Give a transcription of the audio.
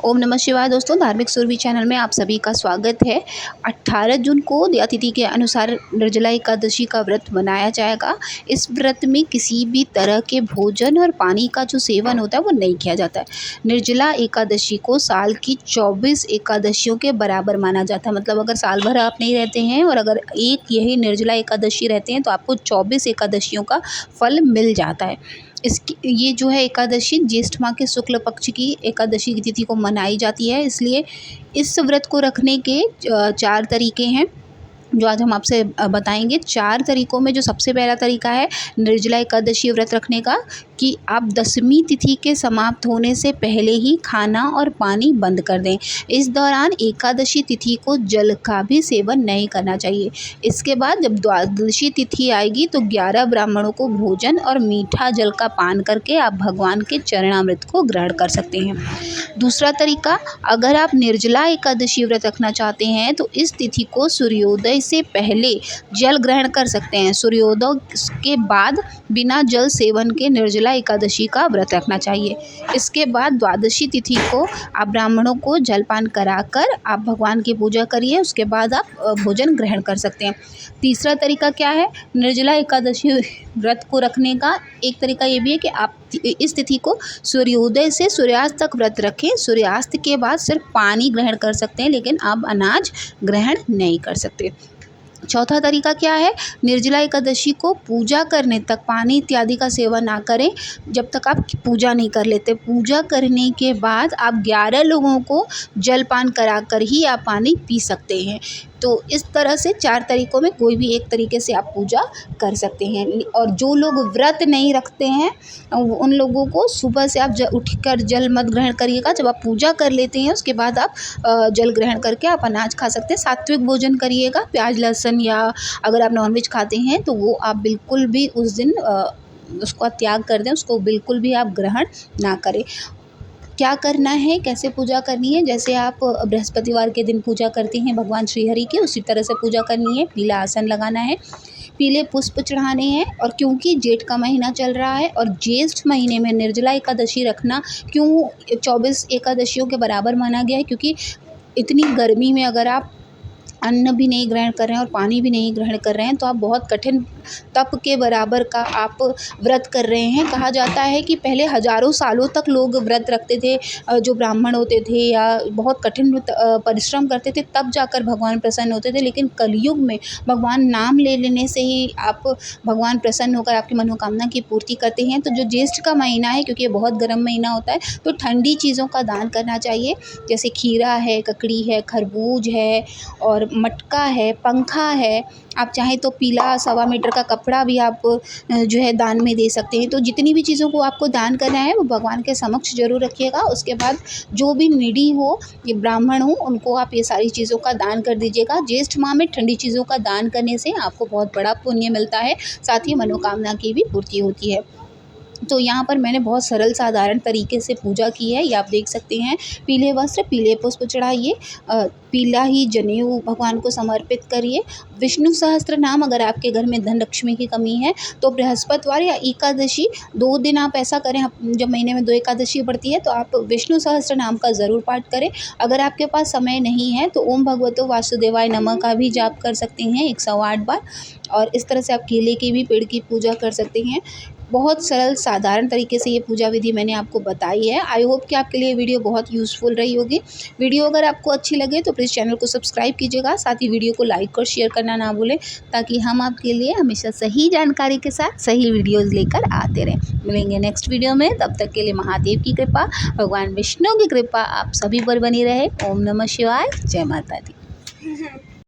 ओम नमः शिवाय। दोस्तों, धार्मिक सुरभि चैनल में आप सभी का स्वागत है। 18 जून को दिया तिथि के अनुसार निर्जला एकादशी का व्रत मनाया जाएगा। इस व्रत में किसी भी तरह के भोजन और पानी का जो सेवन होता है वो नहीं किया जाता है। निर्जला एकादशी को साल की 24 एकादशियों के बराबर माना जाता है। मतलब अगर साल भर आप नहीं रहते हैं और अगर एक यही निर्जला एकादशी रहते हैं तो आपको 24 एकादशियों का फल मिल जाता है। इसकी ये जो है एकादशी ज्येष्ठ माह के शुक्ल पक्ष की एकादशी की तिथि को मनाई जाती है। इसलिए इस व्रत को रखने के 4 तरीके हैं जो आज हम आपसे बताएंगे। 4 तरीकों में जो सबसे पहला तरीका है निर्जला एकादशी व्रत रखने का कि आप 10वीं तिथि के समाप्त होने से पहले ही खाना और पानी बंद कर दें। इस दौरान एकादशी तिथि को जल का भी सेवन नहीं करना चाहिए। इसके बाद जब द्वादशी तिथि आएगी तो 11 ब्राह्मणों को भोजन और मीठा जल का पान करके आप भगवान के चरणामृत को ग्रहण कर सकते हैं। दूसरा तरीका, अगर आप निर्जला एकादशी व्रत रखना चाहते हैं तो इस तिथि को सूर्योदय से पहले जल ग्रहण कर सकते हैं। सूर्योदय के बाद बिना जल सेवन के निर्जला एकादशी का व्रत रखना चाहिए। इसके बाद द्वादशी तिथि को आप ब्राह्मणों को जलपान कराकर आप भगवान की पूजा करिए। उसके बाद आप भोजन ग्रहण कर सकते हैं। तीसरा तरीका क्या है निर्जला एकादशी व्रत को रखने का? एक तरीका ये भी है कि आप इस तिथि को सूर्योदय से सूर्यास्त तक व्रत रखें। सूर्यास्त के बाद सिर्फ पानी ग्रहण कर सकते हैं, लेकिन आप अनाज ग्रहण नहीं कर सकते। चौथा तरीका क्या है, निर्जला एकादशी को पूजा करने तक पानी इत्यादि का सेवन ना करें जब तक आप पूजा नहीं कर लेते। पूजा करने के बाद आप 11 लोगों को जलपान कराकर ही आप पानी पी सकते हैं। तो इस तरह से 4 तरीकों में कोई भी एक तरीके से आप पूजा कर सकते हैं। और जो लोग व्रत नहीं रखते हैं उन लोगों को सुबह से आप उठकर जल मत ग्रहण करिएगा। जब आप पूजा कर लेते हैं उसके बाद आप जल ग्रहण करके आप अनाज खा सकते हैं। सात्विक भोजन करिएगा। प्याज लहसुन या अगर आप नॉनवेज खाते हैं तो वो आप बिल्कुल भी उस दिन उसका त्याग कर दें, उसको बिल्कुल भी आप ग्रहण ना करें। क्या करना है, कैसे पूजा करनी है? जैसे आप बृहस्पतिवार के दिन पूजा करते हैं भगवान श्री हरि की, उसी तरह से पूजा करनी है। पीला आसन लगाना है, पीले पुष्प चढ़ाने हैं। और क्योंकि जेठ का महीना चल रहा है और ज्येष्ठ महीने में निर्जला एकादशी रखना क्यों 24 एकादशियों के बराबर माना गया है? क्योंकि इतनी गर्मी में अगर आप अन्न भी नहीं ग्रहण कर रहे हैं और पानी भी नहीं ग्रहण कर रहे हैं तो आप बहुत कठिन तप के बराबर का आप व्रत कर रहे हैं। कहा जाता है कि पहले हजारों सालों तक लोग व्रत रखते थे, जो ब्राह्मण होते थे या बहुत कठिन परिश्रम करते थे, तब जाकर भगवान प्रसन्न होते थे। लेकिन कलयुग में भगवान नाम ले लेने से ही आप भगवान प्रसन्न होकर आपकी मनोकामना की पूर्ति करते हैं। तो जो ज्येष्ठ का महीना है, क्योंकि ये बहुत गर्म महीना होता है, तो ठंडी चीज़ों का दान करना चाहिए। जैसे खीरा है, ककड़ी है, खरबूज है और मटका है, पंखा है। आप चाहें तो पीला 1.25 मीटर का कपड़ा भी आप जो है दान में दे सकते हैं। तो जितनी भी चीज़ों को आपको दान करना है वो भगवान के समक्ष जरूर रखिएगा। उसके बाद जो भी नीडी हो, ये ब्राह्मण हो, उनको आप ये सारी चीज़ों का दान कर दीजिएगा। ज्येष्ठ माह में ठंडी चीज़ों का दान करने से आपको बहुत बड़ा पुण्य मिलता है, साथ ही मनोकामना की भी पूर्ति होती है। तो यहाँ पर मैंने बहुत सरल साधारण तरीके से पूजा की है, ये आप देख सकते हैं। पीले वस्त्र, पीले पुष्प चढ़ाइए, पीला ही जनेऊ भगवान को समर्पित करिए। विष्णु सहस्त्र नाम, अगर आपके घर में धन लक्ष्मी की कमी है तो बृहस्पतिवार या एकादशी 2 दिन आप ऐसा करें, जब महीने में 2 एकादशी पड़ती है तो आप विष्णु सहस्त्र नाम का ज़रूर पाठ करें। अगर आपके पास समय नहीं है तो ओम भगवतो वासुदेवाय नमः का भी जाप कर सकते हैं 108 बार। और इस तरह से आप केले के भी पेड़ की पूजा कर सकते हैं। बहुत सरल साधारण तरीके से ये पूजा विधि मैंने आपको बताई है। आई होप कि आपके लिए वीडियो बहुत यूज़फुल रही होगी। वीडियो अगर आपको अच्छी लगे तो प्लीज़ चैनल को सब्सक्राइब कीजिएगा, साथ ही वीडियो को लाइक और शेयर करना ना भूलें, ताकि हम आपके लिए हमेशा सही जानकारी के साथ सही वीडियोज़ लेकर आते रहें। मिलेंगे नेक्स्ट वीडियो में, तब तक के लिए महादेव की कृपा, भगवान विष्णु की कृपा आप सभी पर बनी रहे। ओम नमः शिवाय। जय माता दी।